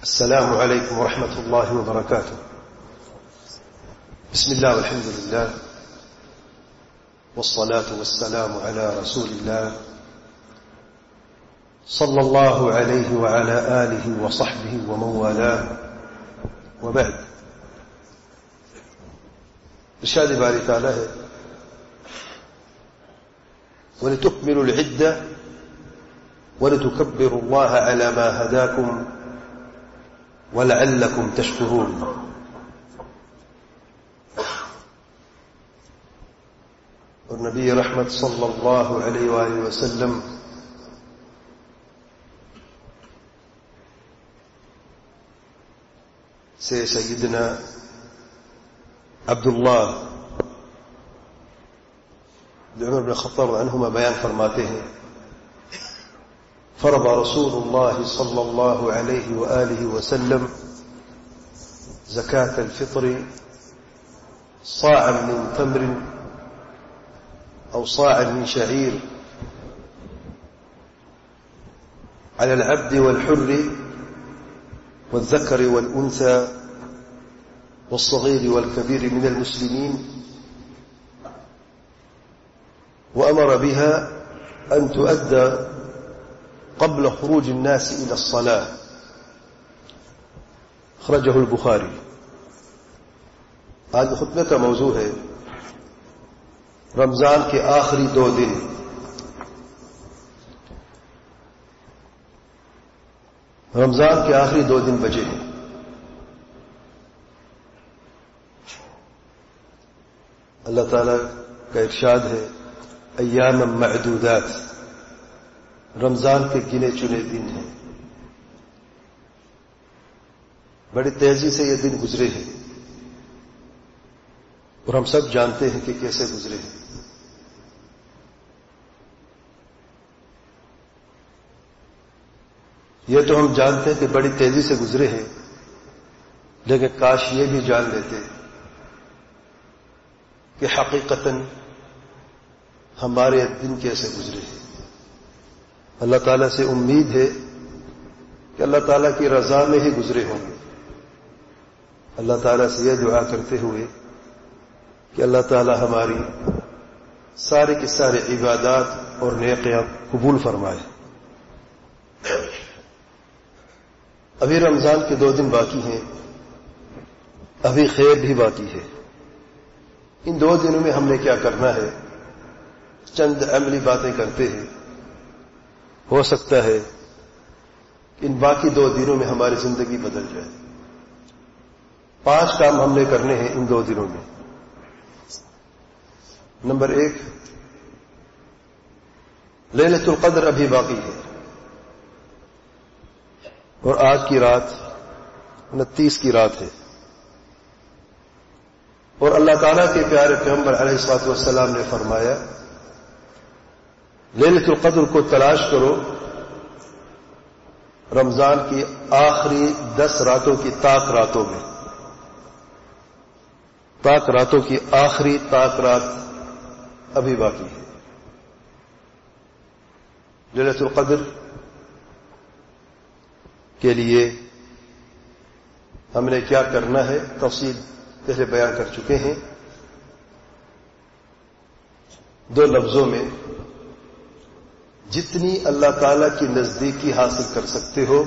السلام عليكم ورحمة الله وبركاته. بسم الله والحمد لله والصلاة والسلام على رسول الله صلى الله عليه وعلى آله وصحبه ومن والاه، وبعد. ارشاد باری تعالی ہے وَلِتُكْمِلُوا الْعِدَّةَ وَلِتُكَبِّرُوا اللَّهَ عَلَى مَا هَدَاكُمْ وَلَعَلَّكُمْ تَشْكُرُونَ. اور نبی رحمت صلی اللہ علیہ وآلہ وسلم سے سیدنا عبداللہ بن عمر بن خطاب عنہما بیان فرماتے ہیں فرض رسول اللہ صلی اللہ علیہ وآلہ وسلم زکاة الفطر صاعا من تمر أو صاعا من شعير على العبد والحر والذكر والأنثى والصغير والكبير من المسلمين، وأمر بها أن تؤدى قبل خروج الناس إلى الصلاة. أخرجه البخاري. آج خطبے کا موضوع ہے رمضان کے آخری 2 دن. رمضان کے آخری 2 دن بچے ہیں. اللہ تعالی کا ارشاد ہے ایام معدودات، رمضان کے گنے چنے دن ہیں. بڑی تیزی سے یہ دن گزرے ہیں اور ہم سب جانتے ہیں کہ کیسے گزرے ہیں. یہ تو ہم جانتے ہیں کہ بڑی تیزی سے گزرے ہیں، لیکن کاش یہ بھی جان لیتے کہ حقیقتاً ہمارے دن کیسے گزرے ہیں. اللہ تعالیٰ سے امید ہے کہ اللہ تعالیٰ کی رضا میں ہی گزرے ہوں گے. اللہ تعالیٰ سے یہ دعا کرتے ہوئے کہ اللہ تعالیٰ ہماری سارے کی سارے عبادات اور نیکیاں قبول فرمائے. ابھی رمضان کے 2 دن باقی ہیں، ابھی خیر بھی باقی ہے. ان 2 دنوں میں ہم نے کیا کرنا ہے، چند عملی باتیں کرتے ہیں. ہو سکتا ہے کہ ان باقی 2 دنوں میں ہماری زندگی بدل جائے. 5 کام ہم نے کرنے ہیں ان 2 دنوں میں. نمبر 1، لیلۃ القدر ابھی باقی ہے اور آج کی رات 29 کی رات ہے. اور اللہ تعالیٰ کے پیارے پیغمبر علیہ الصلوۃ والسلام نے فرمایا لیلۃ القدر کو تلاش کرو رمضان کی آخری 10 راتوں کی طاق راتوں میں. طاق راتوں کی آخری طاق رات ابھی باقی ہے. لیلۃ القدر کے لیے ہم نے کیا کرنا ہے تفصیل پہلے بیان کر چکے ہیں. 2 لفظوں میں جتنی اللہ تعالی کی نزدیکی حاصل کر سکتے ہو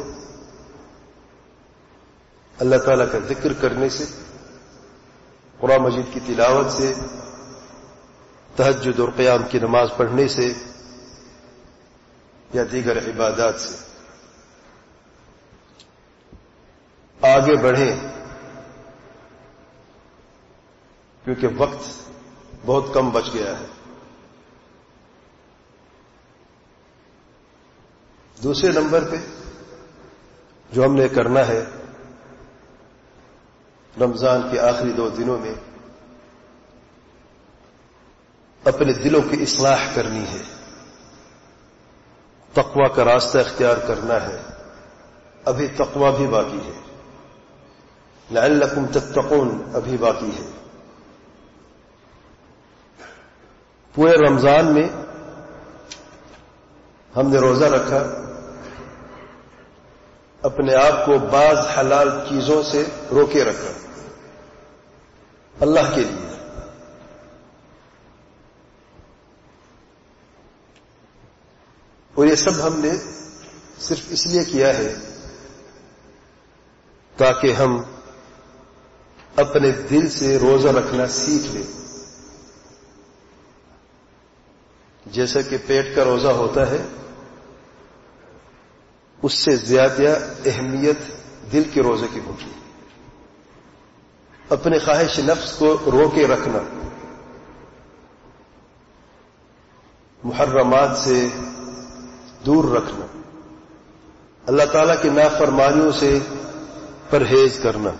اللہ تعالی کا ذکر کرنے سے، قرآن مجید کی تلاوت سے، تہجد اور قیام کی نماز پڑھنے سے یا دیگر عبادات سے آگے بڑھیں، کیونکہ وقت بہت کم بچ گیا ہے. دوسرے نمبر پہ جو ہم نے کرنا ہے رمضان کے آخری 2 دنوں میں اپنے دلوں کی اصلاح کرنی ہے، تقوی کا راستہ اختیار کرنا ہے. ابھی تقوی بھی باقی ہے، لعلکم تتقون ابھی باقی ہے. پورے رمضان میں ہم نے روزہ رکھا، اپنے آپ کو بعض حلال چیزوں سے روکے رکھنا اللہ کے لیے. اور یہ سب ہم نے صرف اس لیے کیا ہے تاکہ ہم اپنے دل سے روزہ رکھنا سیکھ لیں. جیسا کہ پیٹ کا روزہ ہوتا ہے اس سے زیادہ اہمیت دل کے روزے کی ہوتی ہے. اپنے خواہش نفس کو روکے رکھنا، محرمات سے دور رکھنا، اللہ تعالیٰ کی نافرمانیوں سے پرہیز کرنا،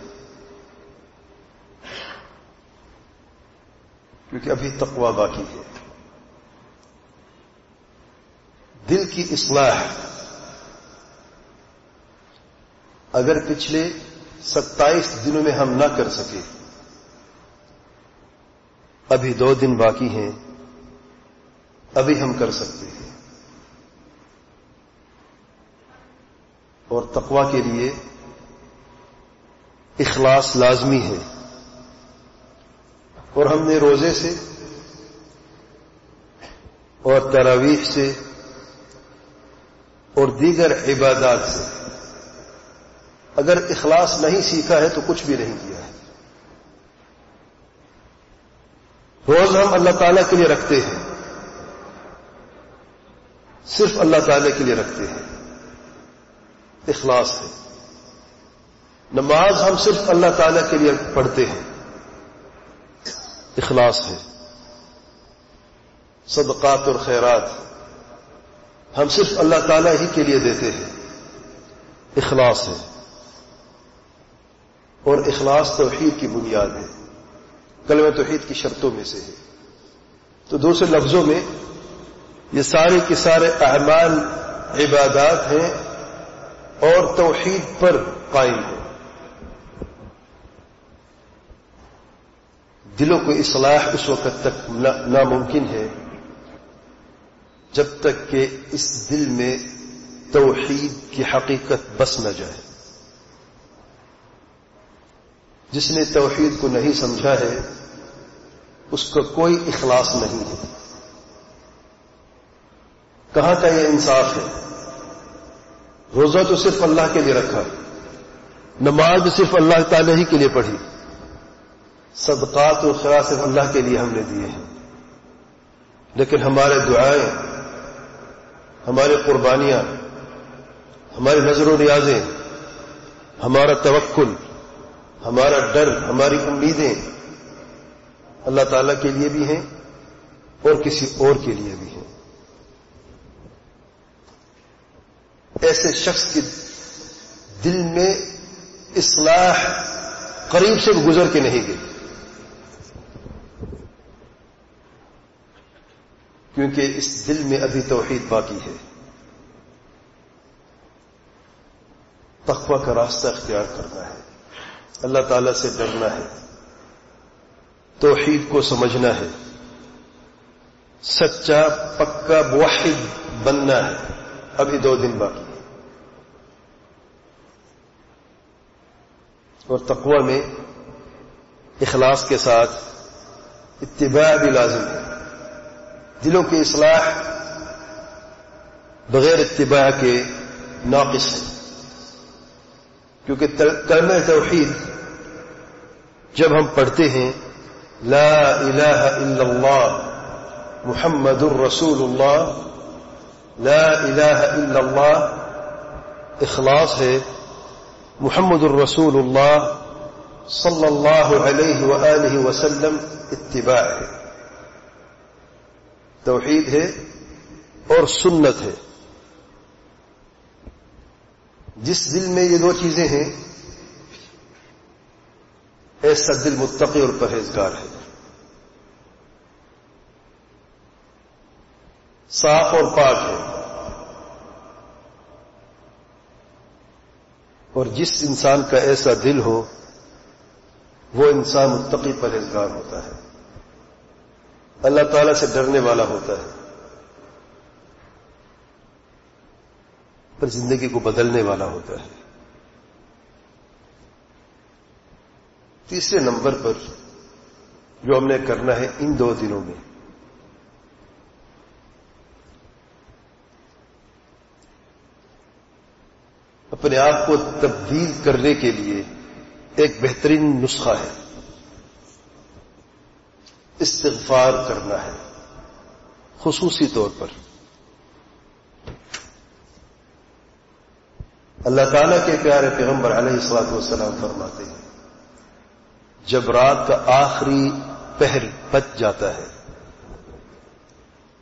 کیونکہ ابھی تقویٰ باقی ہے. دل کی اصلاح اگر پچھلے 27 دنوں میں ہم نہ کر سکے، ابھی 2 دن باقی ہیں، ابھی ہم کر سکتے ہیں. اور تقویٰ کے لیے اخلاص لازمی ہے. اور ہم نے روزے سے اور تراویح سے اور دیگر عبادات سے اگر اخلاص نہیں سیکھا ہے تو کچھ بھی نہیں کیا ہے. روز ہم اللہ تعالیٰ کے لیے رکھتے ہیں، صرف اللہ تعالیٰ کے لیے رکھتے ہیں، اخلاص ہے. نماز ہم صرف اللہ تعالیٰ کے لیے پڑھتے ہیں، اخلاص ہے. صدقات اور خیرات ہم صرف اللہ تعالیٰ ہی کے لیے دیتے ہیں، اخلاص ہے. اور اخلاص توحید کی بنیاد ہے، کلمہ توحید کی شرطوں میں سے ہے. تو دوسرے لفظوں میں یہ سارے کے سارے اعمال عبادات ہیں اور توحید پر قائم ہیں. دلوں کو اصلاح اس وقت تک ناممکن ہے جب تک کہ اس دل میں توحید کی حقیقت بس نہ جائے. جس نے توحید کو نہیں سمجھا ہے اس کا کوئی اخلاص نہیں ہے. کہاں کا یہ انصاف ہے؟ روزہ تو صرف اللہ کے لیے رکھا، نماز بھی صرف اللہ تعالی ہی کے لیے پڑھی، صدقات اور خیرات صرف اللہ کے لیے ہم نے دیے ہیں. لیکن ہمارے دعائیں، ہماری قربانیاں، ہماری نظر و نیازیں، ہمارا توکل، ہمارا ڈر، ہماری امیدیں اللہ تعالیٰ کے لیے بھی ہیں اور کسی اور کے لیے بھی ہیں. ایسے شخص کے دل میں اصلاح قریب سے گزر کے نہیں گئی، کیونکہ اس دل میں ابھی توحید باقی ہے. تقویٰ کا راستہ اختیار کرنا ہے، اللہ تعالیٰ سے ڈرنا ہے، توحید کو سمجھنا ہے، سچا پکا موحد بننا ہے. ابھی 2 دن باقی ہے. اور تقویٰ میں اخلاص کے ساتھ اتباع بھی لازم ہے. دلوں کی اصلاح بغیر اتباع کے ناقص ہے، کیونکہ کلمہ توحید جب ہم پڑھتے ہیں لا الہ الا اللہ محمد الرسول اللہ، لا الہ الا اللہ اخلاص ہے، محمد الرسول اللہ صلی اللہ علیہ وآلہ وسلم اتباع ہے، توحید ہے اور سنت ہے. جس دل میں یہ 2 چیزیں ہیں ایسا دل متقی اور پرہیزگار ہے، صاف اور پاک ہے. اور جس انسان کا ایسا دل ہو وہ انسان متقی پرہیزگار ہوتا ہے، اللہ تعالیٰ سے ڈرنے والا ہوتا ہے، پر زندگی کو بدلنے والا ہوتا ہے. تیسرے نمبر پر جو ہم نے کرنا ہے ان 2 دنوں میں، اپنے آپ کو تبدیل کرنے کے لیے ایک بہترین نسخہ ہے، استغفار کرنا ہے. خصوصی طور پر اللہ تعالیٰ کے پیارے پیغمبر علیہ الصلوۃ والسلام فرماتے ہیں جب رات کا آخری پہر بچ جاتا ہے،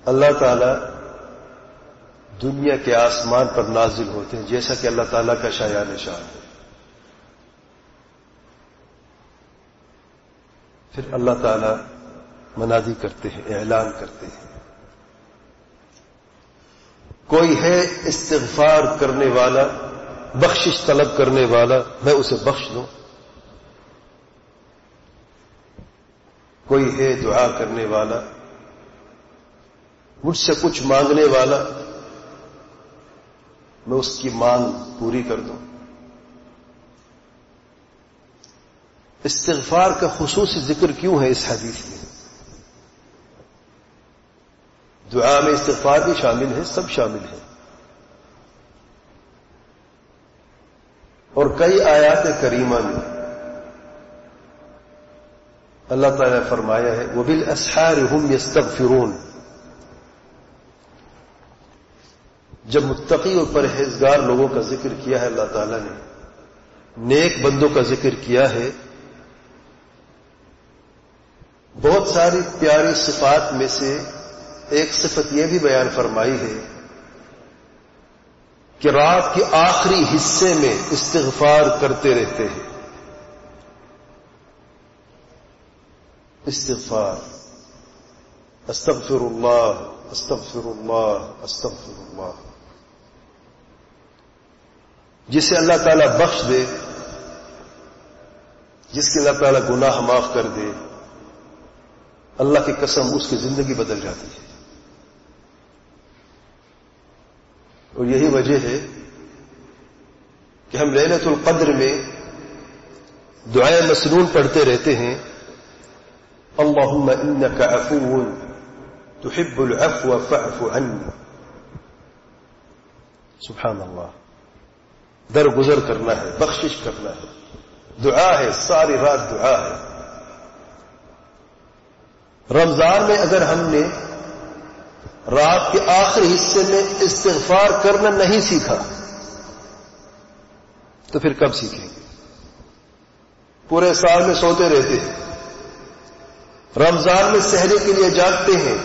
اللہ تعالیٰ دنیا کے آسمان پر نازل ہوتے ہیں، جیسا کہ اللہ تعالیٰ کا شایان شان ہے. پھر اللہ تعالیٰ منادی کرتے ہیں، اعلان کرتے ہیں، کوئی ہے استغفار کرنے والا، بخشش طلب کرنے والا، میں اسے بخش دوں. کوئی ہے دعا کرنے والا، مجھ سے کچھ مانگنے والا، میں اس کی مانگ پوری کر دوں. استغفار کا خصوصی ذکر کیوں ہے اس حدیث میں؟ دعا میں استغفار بھی شامل ہے، سب شامل ہے. اور کئی آیات کریمہ میں اللہ تعالیٰ نے فرمایا ہے وَبِالْأَسْحَارِ هُمْ يَسْتَغْفِرُونَ. جب متقی اور پرہیزگار لوگوں کا ذکر کیا ہے اللہ تعالیٰ نے، نیک بندوں کا ذکر کیا ہے، بہت ساری پیاری صفات میں سے ایک صفت یہ بھی بیان فرمائی ہے کہ رات کے آخری حصے میں استغفار کرتے رہتے ہیں. استغفار، استغفر اللہ استغفر اللہ استغفر اللہ. جسے اللہ تعالیٰ بخش دے، جس کے اللہ تعالیٰ گناہ معاف کر دے، اللہ کی قسم اس کی زندگی بدل جاتی ہے. اور یہی وجہ ہے کہ ہم لیلۃ القدر میں دعائے مسنون پڑھتے رہتے ہیں، اللہم انک عفو تحب العفو فاعف عنی. سبحان اللہ، درگزر کرنا ہے، بخشش کرنا ہے، دعا ہے، ساری رات دعا ہے. رمضان میں اگر ہم نے رات کے آخری حصے میں استغفار کرنا نہیں سیکھا تو پھر کب سیکھیں گے؟ پورے سال میں سوتے رہتے ہیں، رمضان میں سحری کے لیے جاگتے ہیں،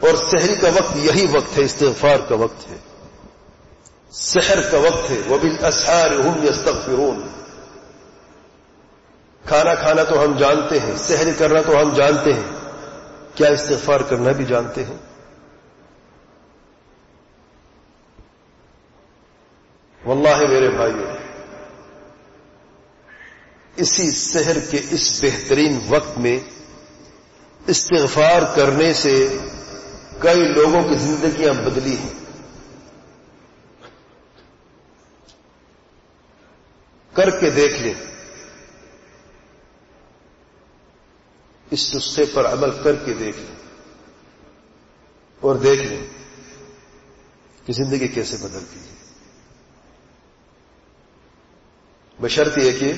اور سحری کا وقت یہی وقت ہے، استغفار کا وقت ہے، سحر کا وقت ہے. وَبِالْأَسْحَارِ هُمْ يَسْتَغْفِرُونَ. کھانا کھانا تو ہم جانتے ہیں، سحر کرنا تو ہم جانتے ہیں، کیا استغفار کرنا بھی جانتے ہیں؟ واللہ میرے بھائیو، اسی سحر کے اس بہترین وقت میں استغفار کرنے سے کئی لوگوں کی زندگیاں بدلی ہیں. کر کے دیکھ لیں، اس نسخے پر عمل کر کے دیکھ لیں اور دیکھ لیں کہ زندگی کیسے بدلتی ہے. بشرط یہ کہ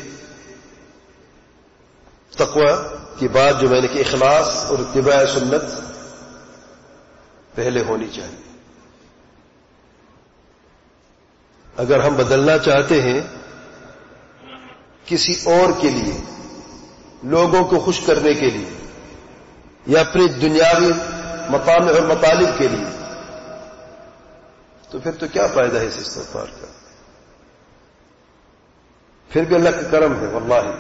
تقوی کی بات جو میں نے کہ اخلاص اور اتباع سنت پہلے ہونی چاہیے. اگر ہم بدلنا چاہتے ہیں کسی اور کے لیے، لوگوں کو خوش کرنے کے لیے، یا اپنی دنیاوی مطامع اور مطالب کے لیے، تو پھر تو کیا فائدہ ہے اس استغفار کا؟ پھر بھی اللہ کا کرم ہے واللہ.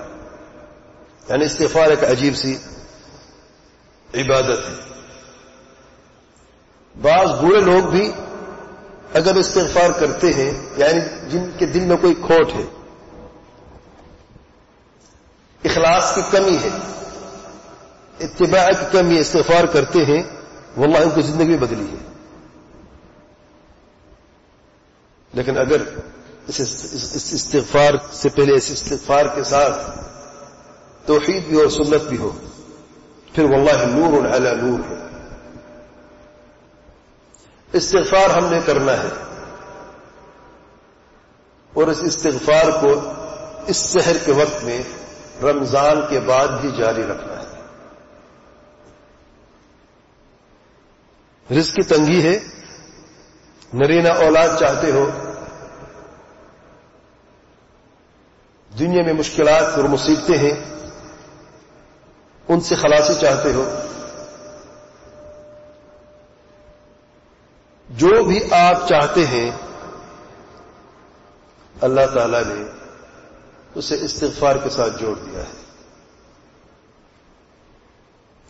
یعنی استغفار ایک عجیب سی عبادت ہے. بعض برے لوگ بھی اگر استغفار کرتے ہیں، یعنی جن کے دل میں کوئی کھوٹ ہے، اخلاص کی کمی ہے، اتباع کی کمی ہے، استغفار کرتے ہیں، واللہ ان کی زندگی بدلی ہے. لیکن اگر اس استغفار سے پہلے اس استغفار کے ساتھ توحید بھی اور سنت بھی ہو، پھر واللہ نور علی نور ہے۔ استغفار ہم نے کرنا ہے، اور اس استغفار کو اس سحر کے وقت میں رمضان کے بعد بھی جاری رکھنا ہے۔ رزق کی تنگی ہے، نرینہ اولاد چاہتے ہو، دنیا میں مشکلات اور مصیبتیں ہیں، ان سے خلاصی چاہتے ہو، جو بھی آپ چاہتے ہیں اللہ تعالی نے اسے استغفار کے ساتھ جوڑ دیا ہے،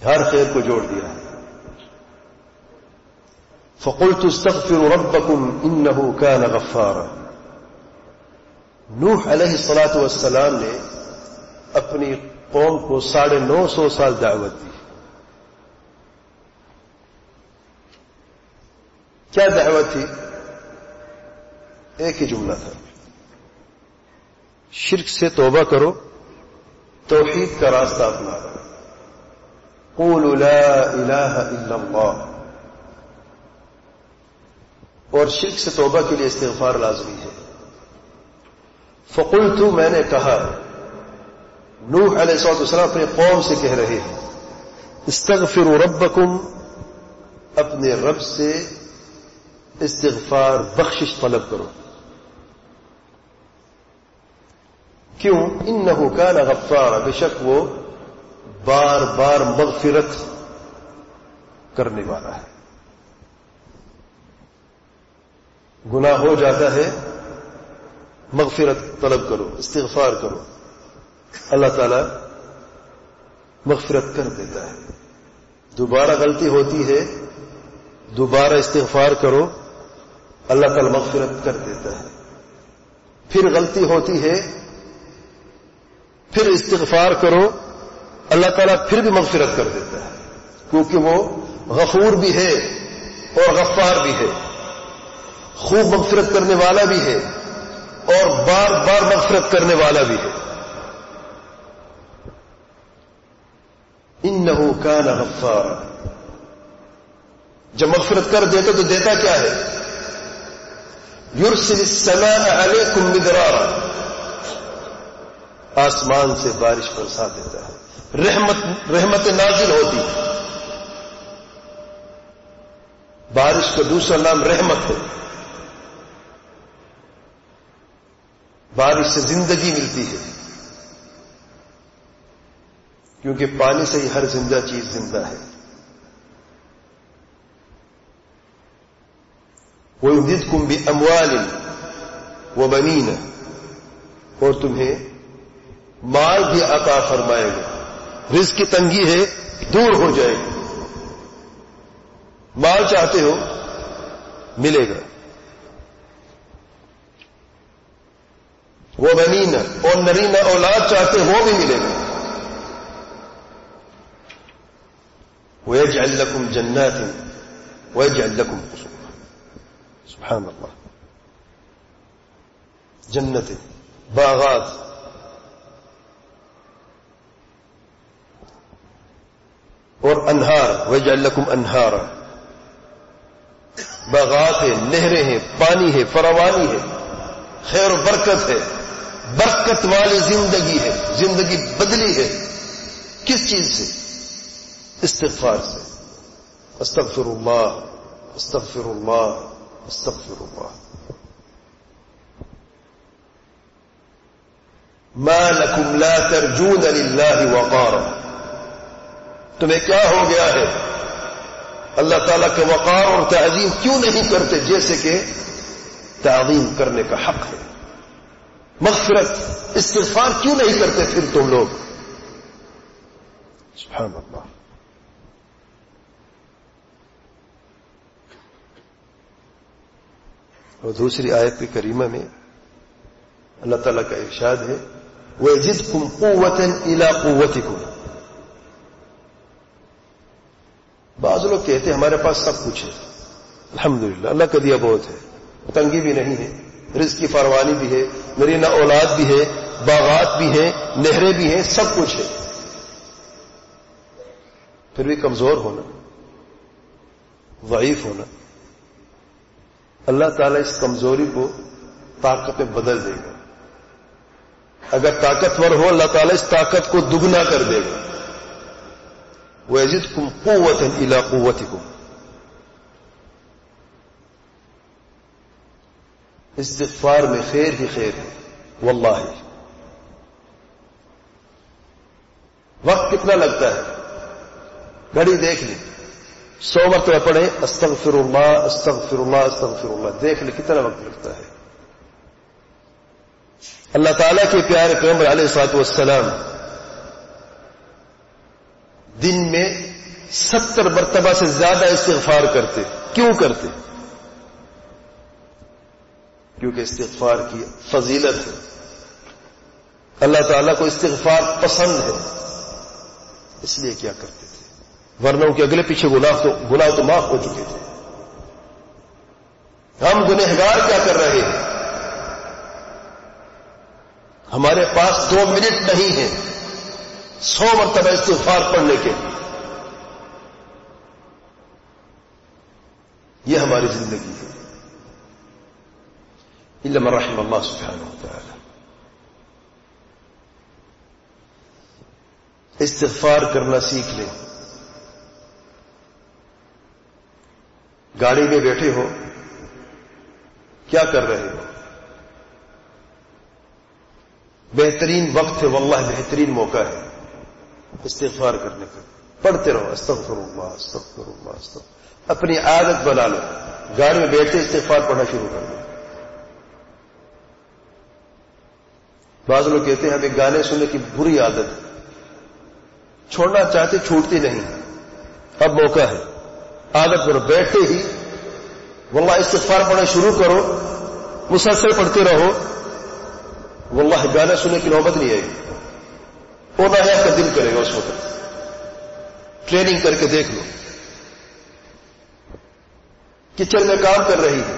ہر خیر کو جوڑ دیا ہے۔ فَقُلْتُ اسْتَغْفِرُوا رَبَّكُمْ إِنَّهُ كَانَ غَفَّارًا۔ نوح علیہ الصلاۃ والسلام نے اپنی قوم کو 950 سال دعوت دی۔ کیا دعوت تھی؟ ایک ہی جملہ تھا، شرک سے توبہ کرو، توحید کا راستہ اپناؤ، قولوا لا الہ الا اللہ، اور شرک سے توبہ کے لیے استغفار لازمی ہے۔ فقلت، میں نے کہا، نوح علیہ السلام اپنے قوم سے کہہ رہے ہیں، استغفروا ربکم، اپنے رب سے استغفار بخشش طلب کرو۔ کیوں؟ انہ کان غفارا، بے شک وہ بار بار مغفرت کرنے والا ہے۔ گناہ ہو جاتا ہے، مغفرت طلب کرو، استغفار کرو، اللہ تعالی مغفرت کر دیتا ہے۔ دوبارہ غلطی ہوتی ہے، دوبارہ استغفار کرو، اللہ تعالی مغفرت کر دیتا ہے۔ پھر غلطی ہوتی ہے، پھر استغفار کرو، اللہ تعالیٰ پھر بھی مغفرت کر دیتا ہے، کیونکہ وہ غفور بھی ہے اور غفار بھی ہے، خوب مغفرت کرنے والا بھی ہے اور بار بار مغفرت کرنے والا بھی ہے۔ انہ کان غفارا، جب مغفرت کر دیتا تو دیتا کیا ہے؟ یرسل السماء علیکم مدرارا، آسمان سے بارش برسا دیتا ہے، رحمت نازل ہوتی ہے۔ بارش کا دوسرا نام رحمت ہے۔ بارش سے زندگی ملتی ہے، کیونکہ پانی سے ہی ہر زندہ چیز زندہ ہے۔ وَيُمْدِدْكُمْ بِأَمْوَالٍ وَبَنِينَ، اور تمہیں مال بھی عطا فرمائے گا۔ رزق کی تنگی ہے، دور ہو جائے گی۔ مال چاہتے ہو، ملے گا۔ وہ بنینا، اور نرینہ اولاد چاہتے وہ بھی ملے گا۔ وَيَجْعَلْ لَكُمْ جَنَّاتٍ وَيَجْعَلْ لَكُمْ قُصُورًا، سبحان اللہ، جنت، باغات، اور انہار، وَيَجْعَلْ لَكُمْ انہارا، باغات ہے، نہریں ہیں، پانی ہے، فراوانی ہے، خیر و برکت ہے، برکت والی زندگی ہے۔ زندگی بدلی ہے کس چیز سے؟ استغفار سے۔ استغفر اللہ، استغفر اللہ، استغفر اللہ۔ ما لکم لا ترجون للہ وقارا، تمہیں کیا ہو گیا ہے؟ اللہ تعالیٰ کے وقار اور تعظیم کیوں نہیں کرتے جیسے کہ تعظیم کرنے کا حق ہے؟ مغفرت، استغفار کیوں نہیں کرتے پھر تم لوگ؟ سبحان اللہ۔ اور دوسری آیت کریمہ میں اللہ تعالیٰ کا ارشاد ہے، وَيَزِدْكُمْ قُوَّةً إِلَىٰ قُوَّتِكُمْ۔ بعض لوگ کہتے ہیں ہمارے پاس سب کچھ ہے، الحمدللہ اللہ کا دیا بہت ہے، تنگی بھی نہیں ہے، رزق کی فراوانی بھی ہے، نرینہ اولاد بھی ہے، باغات بھی ہیں، نہریں بھی ہیں، سب کچھ ہے، پھر بھی کمزور ہونا، ضعیف ہونا، اللہ تعالیٰ اس کمزوری کو طاقت میں بدل دے گا. اگر طاقتور ہو اللہ تعالیٰ اس طاقت کو دگنا کر دے گا. وَيَزِدْكُمْ قُوَّةً إِلَىٰ قُوَّتِكُمْ. استغفار میں خیر ہی خیر ہے واللہ. وقت کتنا لگتا ہے؟ گھڑی دیکھ لی، 100 مرتبہ پڑھیں استغفر اللہ استغفر اللہ استغفر اللہ، دیکھ لی کتنا وقت لگتا ہے. اللہ تعالیٰ کے پیارے پیغمبر علیہ الصلوۃ والسلام دن میں 70 مرتبہ سے زیادہ استغفار کرتے. کیوں کرتے؟ کیونکہ استغفار کی فضیلت ہے. اللہ تعالیٰ کو استغفار پسند ہے، اس لیے کیا کرتے تھے. ورنہ کے اگلے پیچھے گناہ تو معاف ہو چکے تھے. ہم گنہگار کیا کر رہے ہیں؟ ہمارے پاس 2 منٹ نہیں ہے 100 مرتبہ استغفار پڑھنے کے. یہ ہماری زندگی ہے. الا من رحم اللہ سبحانہ وتعالی. استغفار کرنا سیکھ لیں. گاڑی میں بیٹھے ہو، کیا کر رہے ہو؟ بہترین وقت ہے واللہ، بہترین موقع ہے استغفار کرنے کا. پڑھتے رہو استغفر اللہ استغفر اللہ استغفر. اپنی عادت بنا لو، گاڑی میں بیٹھے استغفار پڑھنا شروع کر دو. بعض لوگ کہتے ہیں ہمیں گانے سننے کی بری عادت ہے، چھوڑنا چاہتے چھوٹتی نہیں. اب موقع ہے، عادت کرو. بیٹھتے ہی واللہ استغفار پڑھنا شروع کرو، مسلسل پڑھتے رہو. واللہ گانا سننے کی نوبت نہیں آئے گی. اور نہ آپ کا دل کرے گا اس وقت. ٹریننگ کر کے دیکھ لو. کچن میں کام کر رہی ہے،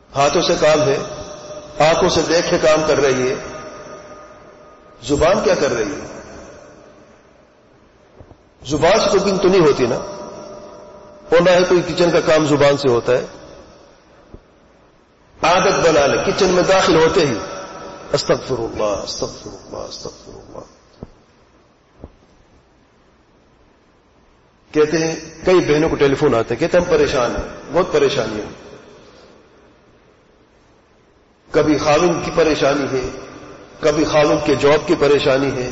ہاتھوں سے کام ہے، آنکھوں سے دیکھ کے کام کر رہی ہے، زبان کیا کر رہی ہے؟ زبان سے کوکنگ تو نہیں ہوتی نا، اور نہ ہی کوئی کچن کا کام زبان سے ہوتا ہے. عادت بنا لے، کچن میں داخل ہوتے ہی استغفر اللہ استغفر اللہ استغفر اللہ. کہتے ہیں کئی بہنوں کو ٹیلی فون آتے ہیں، کہتے ہیں ہم پریشان ہیں، بہت پریشانی ہے. کبھی خاوند کی پریشانی ہے، کبھی خاوند کے جاب کی پریشانی ہے،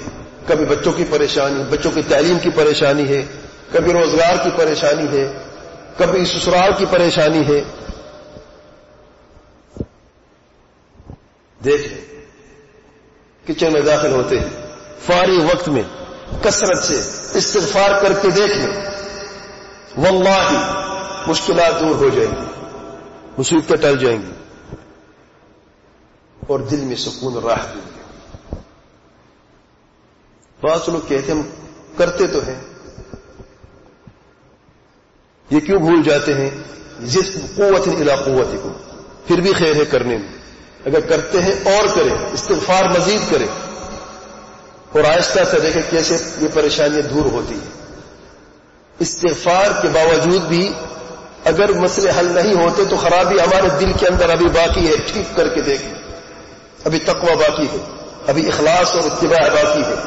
کبھی بچوں کی پریشانی، بچوں کی تعلیم کی پریشانی ہے، کبھی روزگار کی پریشانی ہے، کبھی سسرال کی پریشانی ہے. دیکھ لیں کچن میں داخل ہوتے ہیں، فارغ وقت میں کثرت سے استغفار کر کے دیکھ لیں، واللہ مشکلات دور ہو جائیں گی، مصیبتیں ٹل جائیں گی، اور دل میں سکون اور راحت ملے گی. بعض لوگ کہتے ہیں ہم کرتے تو ہیں، یہ کیوں بھول جاتے ہیں؟ ذکر قوت الی قوتکم. پھر بھی خیر ہے کرنے میں. اگر کرتے ہیں اور کریں، استغفار مزید کریں، اور آہستہ سے دیکھیں کیسے یہ پریشانیاں دور ہوتی ہیں. استغفار کے باوجود بھی اگر مسئلے حل نہیں ہوتے تو خرابی ہمارے دل کے اندر ابھی باقی ہے. ٹھیک کر کے دیکھیں، ابھی تقوی باقی ہے، ابھی اخلاص اور اتباع باقی ہے.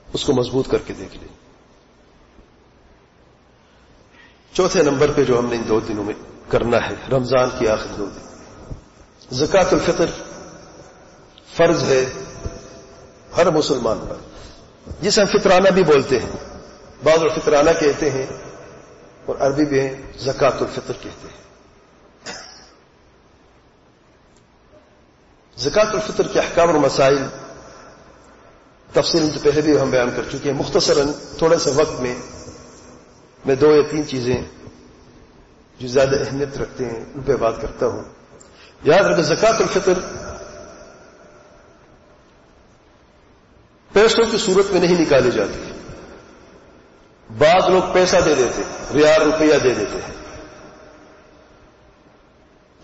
اس کو مضبوط کر کے دیکھ لیں. چوتھے نمبر پہ جو ہم نے ان 2 دنوں میں کرنا ہے، رمضان کی آخر 2 دن، زکوٰۃ الفطر فرض ہے ہر مسلمان پر، جسے ہم فطرانہ بھی بولتے ہیں. بعض لوگ فطرانہ کہتے ہیں اور عربی میں زکوٰۃ الفطر کہتے ہیں. زکوٰۃ الفطر کے احکام اور مسائل تفصیل سے پہلے بھی ہم بیان کر چکے ہیں. مختصراً تھوڑے سے وقت میں 2 یا 3 چیزیں جو زیادہ اہمیت رکھتے ہیں ان پہ بات کرتا ہوں. یاد رکھیں زکوٰۃ الفطر پیسوں کی صورت میں نہیں نکالی جاتی. بعض لوگ پیسہ دے دیتے، ریال روپیہ دے دیتے ہیں.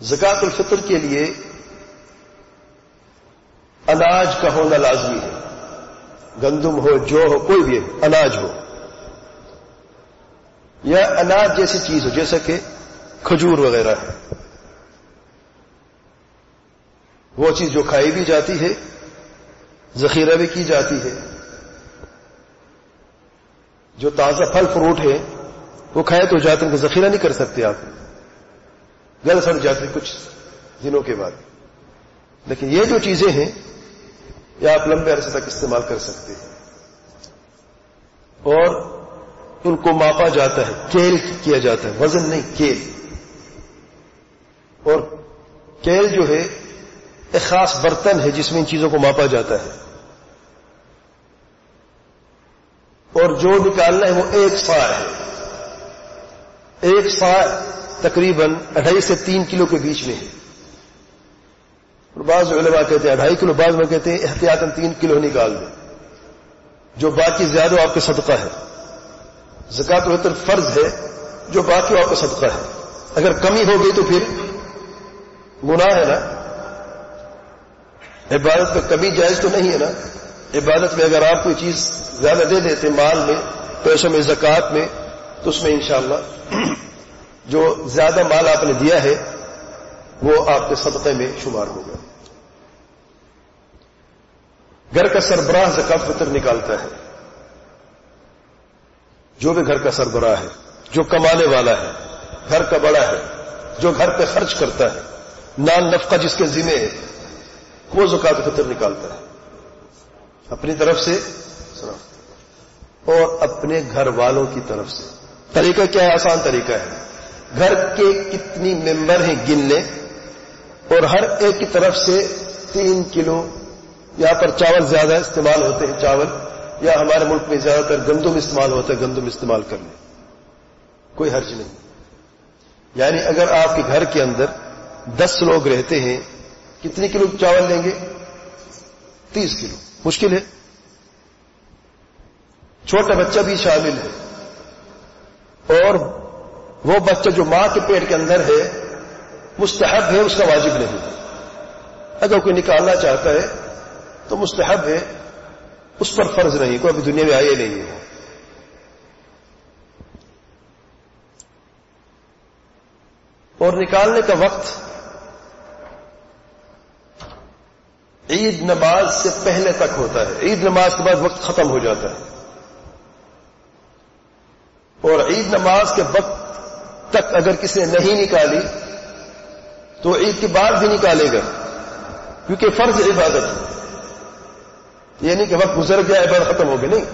زکوٰۃ الفطر کے لیے اناج کا ہونا لازمی ہے، گندم ہو، جو ہو، کوئی بھی اناج ہو، یا اناج جیسی چیز ہو جیسا کہ کھجور وغیرہ ہے، وہ چیز جو کھائی بھی جاتی ہے، ذخیرہ بھی کی جاتی ہے۔ جو تازہ پھل فروٹ ہے وہ کھائے تو جاتے ہیں کہ ذخیرہ نہیں کر سکتے آپ، گل سڑ جاتے کچھ دنوں کے بعد، لیکن یہ جو چیزیں ہیں یہ آپ لمبے عرصے تک استعمال کر سکتے ہیں، اور ان کو ماپا جاتا ہے، کیل کیا جاتا ہے، وزن نہیں، کیل۔ اور کیل جو ہے ایک خاص برتن ہے جس میں ان چیزوں کو ماپا جاتا ہے، اور جو نکالنا ہے وہ 1 صاع ہے۔ 1 صاع تقریباً 2.5 سے 3 کلو کے بیچ میں ہے، اور بعض علماء کہتے ہیں 2.5 کلو، بعض میں کہتے ہیں احتیاطاً 3 کلو نکال دیں، جو باقی زیادہ آپ کا صدقہ ہے۔ زکوٰۃ الفطر فرض ہے، جو باقی آپ کا صدقہ ہے، اگر کمی ہو گئی تو پھر گناہ ہے نا۔ عبادت میں کمی جائز تو نہیں ہے نا، عبادت میں اگر آپ کوئی چیز زیادہ دے دیتے مال میں، پیسوں میں، زکوٰۃ میں، تو اس میں انشاءاللہ جو زیادہ مال آپ نے دیا ہے وہ آپ کے صدقے میں شمار ہوگا۔ گھر کا سربراہ زکوٰۃ فطر نکالتا ہے، جو بھی گھر کا سربراہ ہے، جو کمانے والا ہے، گھر کا بڑا ہے، جو گھر پہ خرچ کرتا ہے، نان نفقہ جس کے ذمہ ہے، وہ زکوٰۃ فطر نکالتا ہے اپنی طرف سے اور اپنے گھر والوں کی طرف سے۔ طریقہ کیا ہے؟ آسان طریقہ ہے، گھر کے کتنی ممبر ہیں گن لیں، اور ہر ایک کی طرف سے 3 کلو، یہاں پر چاول زیادہ استعمال ہوتے ہیں، چاول، یا ہمارے ملک میں زیادہ تر گندم استعمال ہوتا ہے، گندم استعمال کر لیں، کوئی حرج نہیں۔ یعنی اگر آپ کے گھر کے اندر 10 لوگ رہتے ہیں، کتنی کلو چاول لیں گے؟ 30 کلو، مشکل ہے، چھوٹا بچہ بھی شامل ہے، اور وہ بچہ جو ماں کے پیٹ کے اندر ہے مستحب ہے، اس کا واجب نہیں ہے۔ اگر کوئی نکالنا چاہتا ہے تو مستحب ہے، اس پر فرض نہیں، کوئی ابھی دنیا میں آئے نہیں ہے۔ اور نکالنے کا وقت عید نماز سے پہلے تک ہوتا ہے، عید نماز کے بعد وقت ختم ہو جاتا ہے، اور عید نماز کے وقت تک اگر کسی نے نہیں نکالی تو عید کے بعد بھی نکالے گا، کیونکہ فرض عبادت ہے۔ یہ نہیں کہ وقت گزر گیا عبادت ختم ہو گئی، نہیں،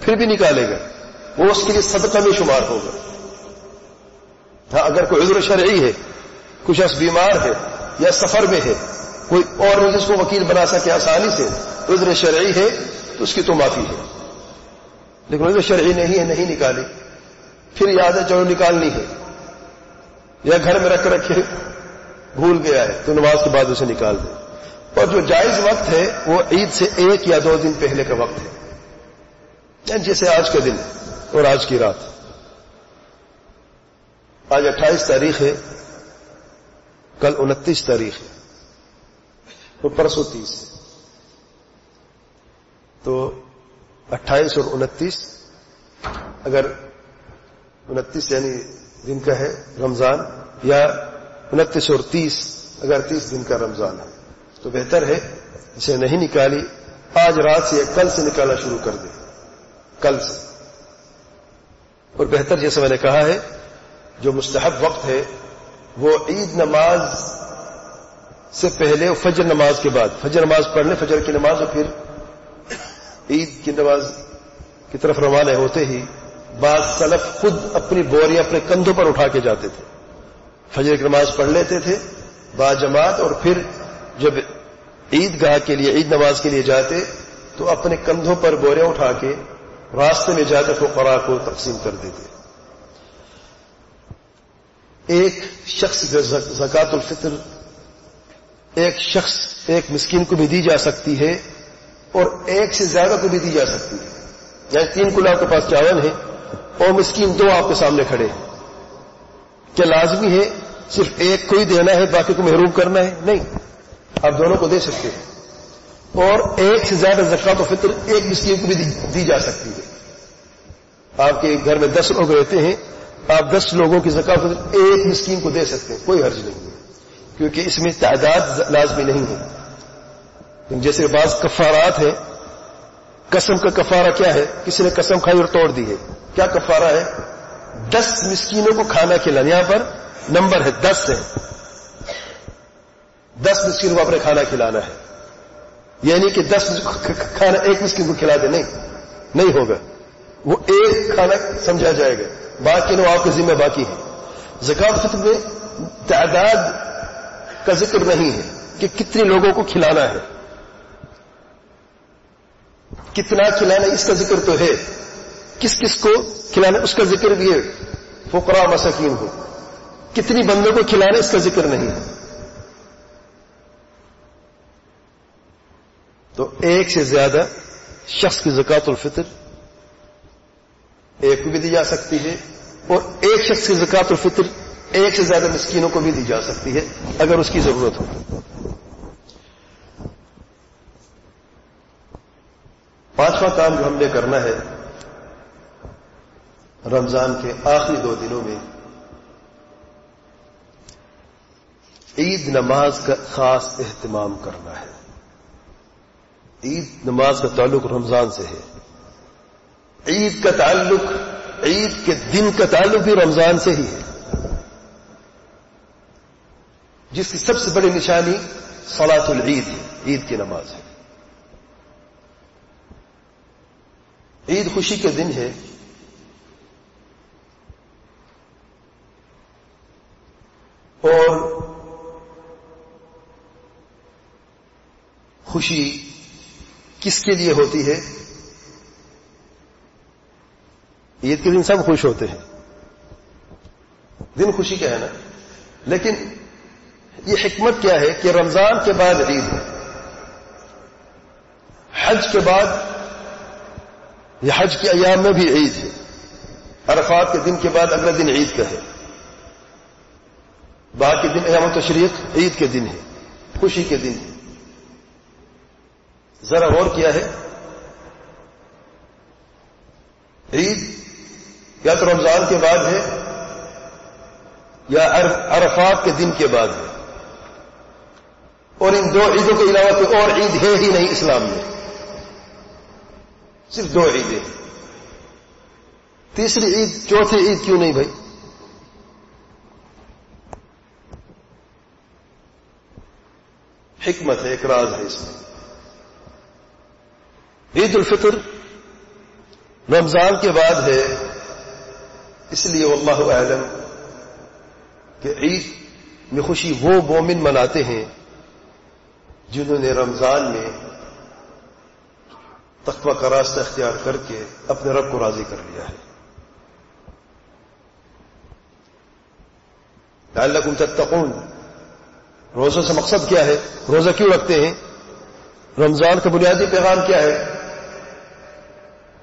پھر بھی نکالے گا، وہ اس کے لیے صدقہ میں شمار ہوگا۔ ہاں اگر کوئی عذر شرعی ہے، کچھ شخص بیمار ہے یا سفر میں ہے، کوئی اور نہیں جس کو وکیل بنا سکے آسانی سے، عذر شرعی ہے تو اس کی تو معافی ہے، لیکن عذر شرعی نہیں ہے، نہیں نکالی، پھر یاد ہے چلو نکالنی ہے، یا گھر میں رکھ رکھے بھول گیا ہے تو نماز کے بعد اسے نکال دیں۔ اور جو جائز وقت ہے وہ عید سے 1 یا 2 دن پہلے کا وقت ہے، یعنی جیسے آج کا دن اور آج کی رات۔ آج 28 تاریخ ہے، کل 29 تاریخ ہے، تو پرسوں 30 ہے، تو 28 اور 29، اگر 29 یعنی دن کا ہے رمضان، یا 29 اور 30 اگر 30 دن کا رمضان ہے، تو بہتر ہے اسے نہیں نکالی آج رات سے یا کل سے نکالنا شروع کر دیں، کل سے۔ اور بہتر جیسے میں نے کہا ہے جو مستحب وقت ہے وہ عید نماز سے پہلے اور فجر نماز کے بعد، فجر نماز پڑھ لیں، فجر کی نماز، اور پھر عید کی نماز کی طرف روانہ ہوتے ہی بعض سلف خود اپنی بوریاں اپنے کندھوں پر اٹھا کے جاتے تھے، فجر کی نماز پڑھ لیتے تھے با جماعت، اور پھر جب عید گاہ کے لیے، عید نماز کے لیے جاتے تو اپنے کندھوں پر بوریاں اٹھا کے راستے میں جاتے فقراء کو تقسیم کر دیتے۔ ایک شخص زکوٰۃ الفطر ایک شخص، ایک مسکین کو بھی دی جا سکتی ہے، اور ایک سے زیادہ کو بھی دی جا سکتی ہے، یعنی 3 کلو آپ کے پاس چاول ہے اور مسکین 2 آپ کے سامنے کھڑے ہیں، کیا لازمی ہے صرف ایک کو ہی دینا ہے باقی کو محروم کرنا ہے؟ نہیں، آپ دونوں کو دے سکتے ہیں، اور ایک سے زیادہ زکوٰۃ و فطر ایک مسکین کو بھی دی جا سکتی ہے. آپ کے گھر میں 10 لوگ رہتے ہیں, آپ 10 لوگوں کی زکوٰۃ و فطر ایک مسکین کو دے سکتے ہیں, کوئی حرج نہیں ہے, کیونکہ اس میں تعداد لازمی نہیں ہے. جیسے بعض کفارات ہیں, قسم کا کفارہ کیا ہے؟ کسی نے قسم کھائی اور توڑ دی ہے, کیا کفارہ ہے؟ 10 مسکینوں کو کھانا کھلانا. یہاں پر نمبر ہے 10 ہے, 10 مسکینوں کو اپنے کھانا کھلانا ہے, یعنی کہ 10 کھانا ایک مسکین کو کھلا دے, نہیں ہوگا, وہ ایک کھانا سمجھا جائے گا, باقی لوگ آپ کے ذمہ باقی ہیں. زکوٰۃ فطر میں تعداد کا ذکر نہیں ہے کہ کتنے لوگوں کو کھلانا ہے, کتنا کھلانا اس کا ذکر تو ہے, کس کس کو کھلانا اس کا ذکر بھی ہے, فقراء مساکین ہو, کتنی بندوں کو کھلانا اس کا ذکر نہیں ہے. تو ایک سے زیادہ شخص کی زکوٰۃ الفطر ایک کو بھی دی جا سکتی ہے, اور ایک شخص کی زکوٰۃ الفطر ایک سے زیادہ مسکینوں کو بھی دی جا سکتی ہے اگر اس کی ضرورت ہو. 5واں کام جو ہم نے کرنا ہے رمضان کے آخری 2 دنوں میں, عید نماز کا خاص اہتمام کرنا ہے. عید نماز کا تعلق رمضان سے ہے, عید کا تعلق, عید کے دن کا تعلق بھی رمضان سے ہی ہے, جس کی سب سے بڑی نشانی صلاۃ العید ہے, عید کی نماز ہے. عید خوشی کے دن ہے, اور خوشی کس کے لیے ہوتی ہے؟ عید کے دن سب خوش ہوتے ہیں, دن خوشی کا ہے نا, لیکن یہ حکمت کیا ہے کہ رمضان کے بعد عید ہے, حج کے بعد, یہ حج کے ایام میں بھی عید ہے, عرفات کے دن کے بعد اگلا دن عید کا ہے, باقی دن ایام التشریق عید کے دن ہے, خوشی کے دن ہے. ذرا غور کیا ہے, عید یا تو رمضان کے بعد ہے یا عرفات کے دن کے بعد ہے, اور ان 2 عیدوں کے علاوہ کوئی اور عید ہے ہی نہیں اسلام میں, صرف 2 عیدیں. تیسری عید, چوتھی عید کیوں نہیں بھائی؟ حکمت ہے, ایک راز ہے اس میں. عید الفطر رمضان کے بعد ہے, اس لیے واللہ اعلم کہ عید میں خوشی وہ مومن مناتے ہیں جنہوں نے رمضان میں تقوی کا راستہ اختیار کر کے اپنے رب کو راضی کر لیا ہے. لعلکم تتقون, روزوں سے مقصد کیا ہے؟ روزہ کیوں رکھتے ہیں؟ رمضان کا بنیادی پیغام کیا ہے؟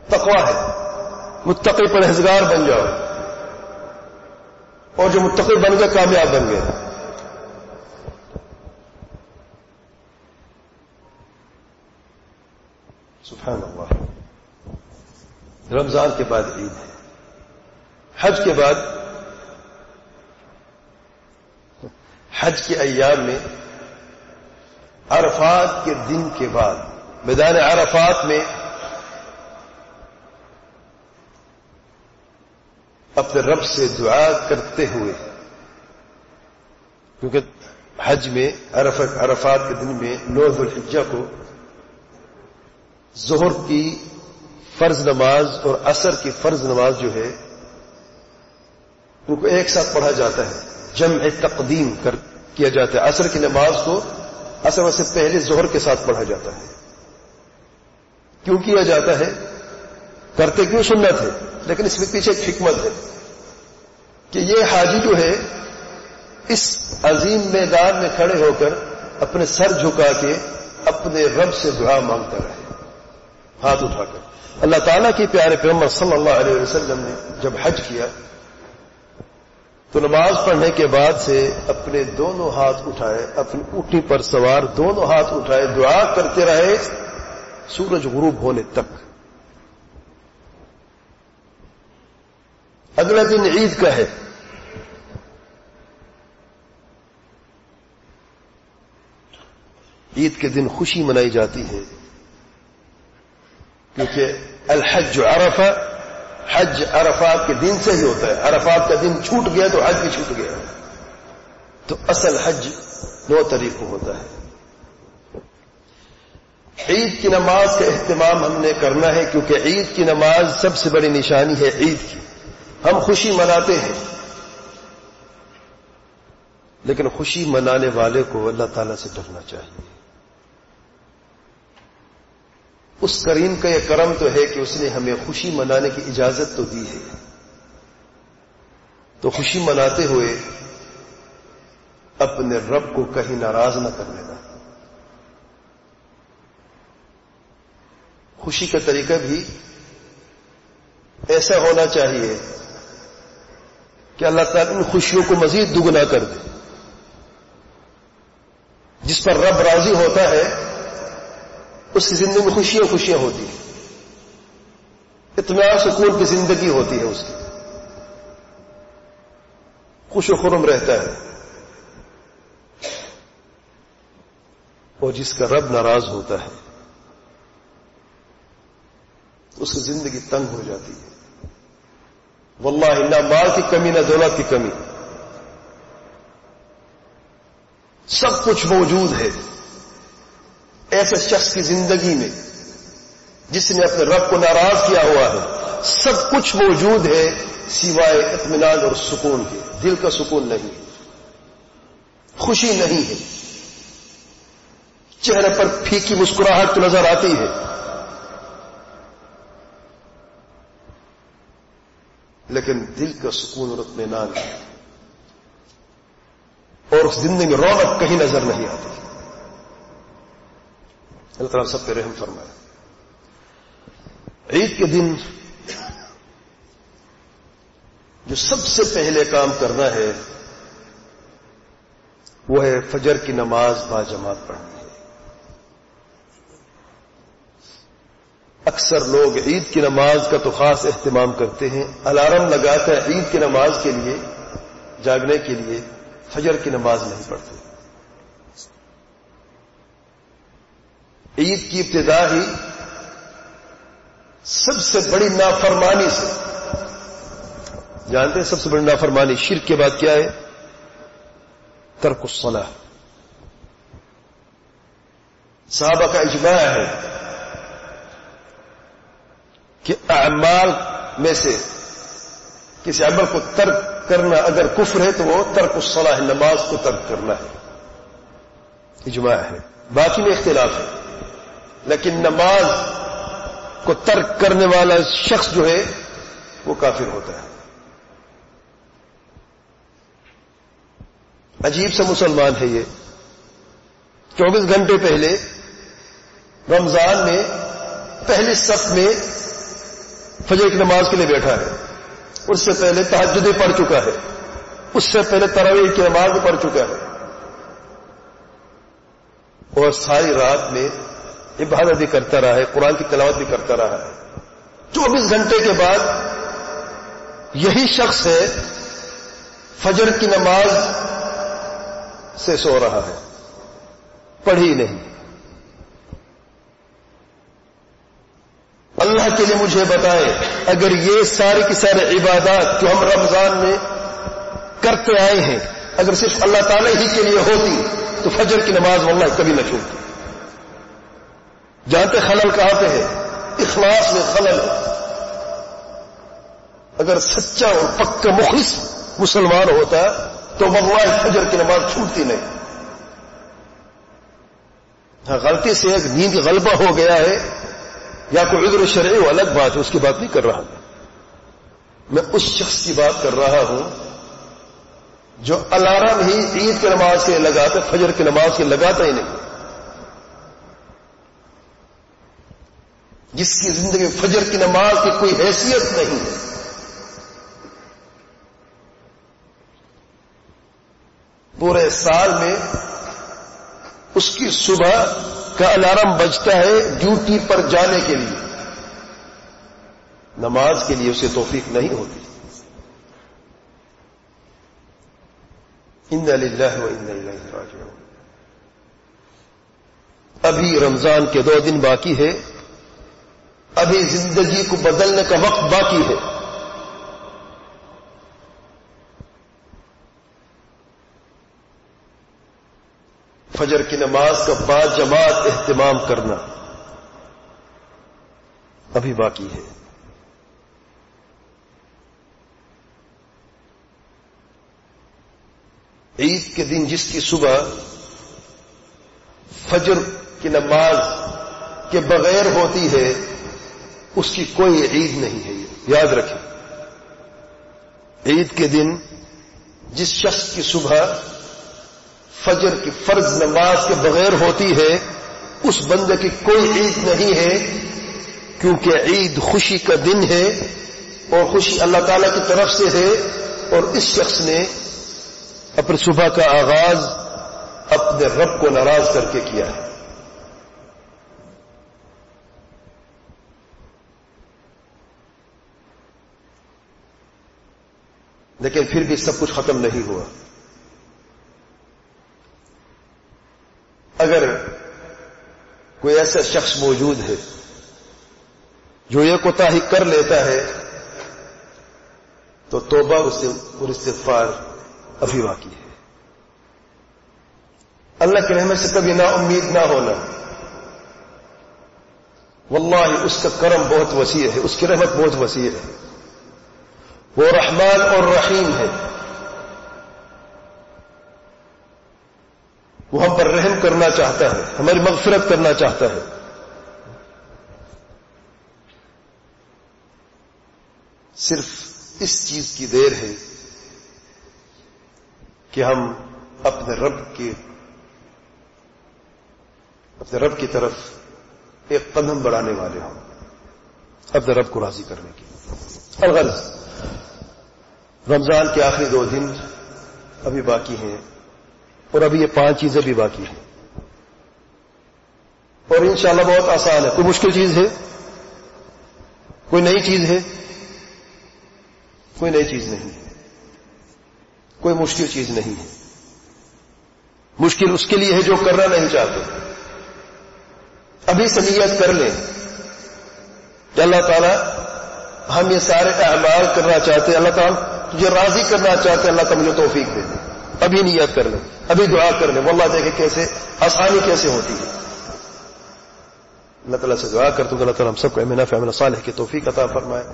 تقوی ہے, متقی پرہیزگار بن جاؤ, اور جو متقی بن گئے کامیاب بن گئے. سبحان اللہ. رمضان کے بعد عید ہے, حج کے بعد, حج کے ایام میں عرفات کے دن کے بعد میدان عرفات میں اپنے رب سے دعا کرتے ہوئے, کیونکہ حج میں عرفات کے دن میں 9 ذو الحجہ کو ظہر کی فرض نماز اور عصر کی فرض نماز جو ہے ان کو ایک ساتھ پڑھا جاتا ہے, جمع تقدیم کیا جاتا ہے. عصر کی نماز کو عصر سے پہلے ظہر کے ساتھ پڑھا جاتا ہے. کیوں کیا جاتا ہے؟ کرتے کیوں سنت ہے, لیکن اس میں پیچھے ایک حکمت ہے کہ یہ حاجی جو ہے اس عظیم میدان میں کھڑے ہو کر اپنے سر جھکا کے اپنے رب سے دعا مانگتا رہے, ہاتھ اٹھا کر. اللہ تعالیٰ کے پیارے پیغمبر صلی اللہ علیہ وسلم نے جب حج کیا تو نماز پڑھنے کے بعد سے اپنے دونوں ہاتھ اٹھائے، اپنی اونٹنی پر سوار دونوں ہاتھ اٹھائے، دعا کرتے رہے سورج غروب ہونے تک۔ اگلا دن عید کا ہے، عید کے دن خوشی منائی جاتی ہے، کیونکہ الحج عرفہ، حج عرفات کے دن سے ہی ہوتا ہے۔ عرفات کا دن چھوٹ گیا تو حج بھی چھوٹ گیا، تو اصل حج 9 تاریخ کو ہوتا ہے۔ عید کی نماز کا اہتمام ہم نے کرنا ہے، کیونکہ عید کی نماز سب سے بڑی نشانی ہے عید کی۔ ہم خوشی مناتے ہیں، لیکن خوشی منانے والے کو اللہ تعالیٰ سے ڈرنا چاہیے۔ اس کریم کا یہ کرم تو ہے کہ اس نے ہمیں خوشی منانے کی اجازت تو دی ہے، تو خوشی مناتے ہوئے اپنے رب کو کہیں ناراض نہ کر لینا۔ خوشی کا طریقہ بھی ایسا ہونا چاہیے کہ اللہ تعالیٰ ان خوشیوں کو مزید دگنا کر دے۔ جس پر رب راضی ہوتا ہے اس کی زندگی میں خوشیاں خوشیاں ہوتی ہیں، اطمینان سکون کی زندگی ہوتی ہے، اس کی خوش و خرم رہتا ہے۔ اور جس کا رب ناراض ہوتا ہے اس کی زندگی تنگ ہو جاتی ہے۔ واللہ نہ مال کی کمی نہ دولت کی کمی، سب کچھ موجود ہے ایسے شخص کی زندگی میں جس نے اپنے رب کو ناراض کیا ہوا ہے۔ سب کچھ موجود ہے سوائے اطمینان اور سکون کے، دل کا سکون نہیں، خوشی نہیں ہے، چہرے پر پھیکی مسکراہٹ تو نظر آتی ہے، لیکن دل کا سکون اور اطمینان ہے، اور اس زندگی میں رونق کہیں نظر نہیں آتی۔ اللہ تعالیٰ سب پہ رحم فرمائے۔ عید کے دن جو سب سے پہلے کام کرنا ہے وہ ہے فجر کی نماز باجماعت پڑھنی ہے۔ اکثر لوگ عید کی نماز کا تو خاص اہتمام کرتے ہیں، الارم لگاتے ہیں عید کی نماز کے لیے، جاگنے کے لیے، فجر کی نماز نہیں پڑھتے۔ عید کی ابتدا ہی سب سے بڑی نافرمانی سے، جانتے ہیں سب سے بڑی نافرمانی شرک کے بعد کیا ہے؟ ترک الصلاۃ۔ صحابہ کا اجماع ہے کہ اعمال میں سے کسی عمل کو ترک کرنا اگر کفر ہے تو وہ ترک الصلاۃ، نماز کو ترک کرنا ہے، اجماع ہے۔ باقی میں اختلاف ہے، لیکن نماز کو ترک کرنے والا شخص جو ہے وہ کافر ہوتا ہے۔ عجیب سا مسلمان ہے یہ، 24 گھنٹے پہلے رمضان میں پہلی صف میں فجر کی نماز کے لیے بیٹھا ہے، اس سے پہلے تہجد پڑھ چکا ہے، اس سے پہلے تراویح کی نماز بھی پڑھ چکا ہے، اور ساری رات میں عبادت بھی کرتا رہا ہے، قرآن کی تلاوت بھی کرتا رہا ہے۔ 24 گھنٹے کے بعد یہی شخص ہے فجر کی نماز سے سو رہا ہے، پڑھی نہیں۔ اللہ کے لیے مجھے بتائیں، اگر یہ ساری کی ساری عبادات جو ہم رمضان میں کرتے آئے ہیں اگر صرف اللہ تعالی ہی کے لیے ہوتی تو فجر کی نماز واللہ کبھی نہ چھوٹتی۔ جانتے خلل کہاں پہ ہے؟ اخلاص میں خلل ہے۔ اگر سچا اور پکا مخلص مسلمان ہوتا تو واللہ فجر کی نماز چھوٹتی نہیں۔ ہاں غلطی سے ایک نیند غلبہ ہو گیا ہے یا کوئی عذر شرعی وہ الگ بات ہے، اس کی بات نہیں کر رہا میں اس شخص کی بات کر رہا ہوں جو الارم ہی عید کی نماز کے لگاتا، فجر کی نماز کے لگاتا ہی نہیں، جس کی زندگی میں فجر کی نماز کی کوئی حیثیت نہیں ہے۔ پورے سال میں اس کی صبح کا الارم بجتا ہے ڈیوٹی پر جانے کے لیے، نماز کے لیے اسے توفیق نہیں ہوتی. انا للہ و انا الیہ راجعون. ابھی رمضان کے 2 دن باقی ہے، ابھی زندگی کو بدلنے کا وقت باقی ہے. فجر کی نماز کا باجماعت اہتمام کرنا ابھی باقی ہے. عید کے دن جس کی صبح فجر کی نماز کے بغیر ہوتی ہے اس کی کوئی عید نہیں ہے. یاد رکھیں، عید کے دن جس شخص کی صبح فجر کی فرض نماز کے بغیر ہوتی ہے اس بندے کی کوئی عید نہیں ہے، کیونکہ عید خوشی کا دن ہے اور خوشی اللہ تعالی کی طرف سے ہے، اور اس شخص نے اپنی صبح کا آغاز اپنے رب کو ناراض کر کے کیا ہے. لیکن پھر بھی سب کچھ ختم نہیں ہوا. اگر کوئی ایسا شخص موجود ہے جو یہ کوتاہی کر لیتا ہے تو توبہ اور استغفار ابھی باقی ہے. اللہ کی رحمت سے کبھی نا امید نہ ہونا. واللہ اس کا کرم بہت وسیع ہے، اس کی رحمت بہت وسیع ہے. وہ رحمان اور رحیم ہے، وہ ہم پر رحم کرنا چاہتا ہے، ہماری مغفرت کرنا چاہتا ہے. صرف اس چیز کی دیر ہے کہ ہم اپنے رب کی طرف ایک قدم بڑھانے والے ہوں، اپنے رب کو راضی کرنے کی. الغرض رمضان کے آخری 2 دن ابھی باقی ہیں، اور ابھی یہ 5 چیزیں بھی باقی ہیں، اور انشاءاللہ بہت آسان ہے. کوئی مشکل چیز ہے؟ کوئی نئی چیز ہے؟ کوئی نئی چیز نہیں ہے، کوئی مشکل چیز نہیں ہے. مشکل اس کے لیے ہے جو کرنا نہیں چاہتے. ابھی سے نیت کر لیں کہ اللہ تعالیٰ ہم یہ سارے اعمال کرنا چاہتے ہیں، اللہ تعالیٰ تجھے راضی کرنا چاہتے ہیں، اللہ تعالیٰ مجھے توفیق دے دے. ابھی نیت کر لیں، ابھی دعا کر لیں. واللہ دیکھیں کیسے آسانی کیسے ہوتی ہے. اللہ تعالیٰ سے دعا کرتا ہوں کہ اللہ تعالیٰ ہم سب کو علم نافع عمل صالح کی توفیق عطا فرمائے،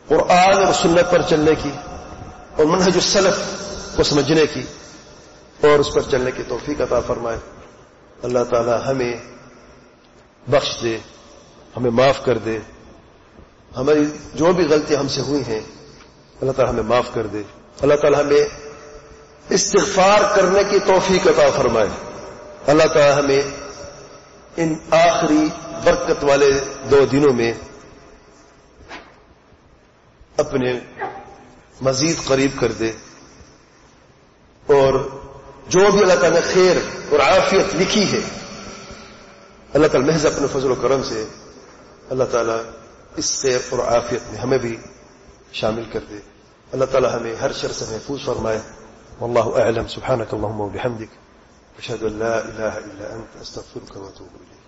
قرآن اور سنت پر چلنے کی اور منہج السلف کو سمجھنے کی اور اس پر چلنے کی توفیق عطا فرمائے. اللہ تعالیٰ ہمیں بخش دے، ہمیں معاف کر دے. ہماری جو بھی غلطیاں ہم سے ہوئی ہیں اللہ تعالیٰ ہمیں معاف کر دے. اللہ تعالیٰ ہمیں استغفار کرنے کی توفیق عطا فرمائے. اللہ تعالیٰ ہمیں ان آخری برکت والے 2 دنوں میں اپنے مزید قریب کر دے، اور جو بھی اللہ تعالیٰ نے خیر اور عافیت لکھی ہے اللہ تعالیٰ محض اپنے فضل و کرم سے اللہ تعالیٰ اس خیر اور عافیت میں ہمیں بھی شامل کر دے. اللہ تعالیٰ ہمیں ہر شر سے محفوظ فرمائے. واللہ اعلم. سبحانک اللہم و بحمدک، اشہد ان لا الہ الا انت، استغفرک و اتوب الیک.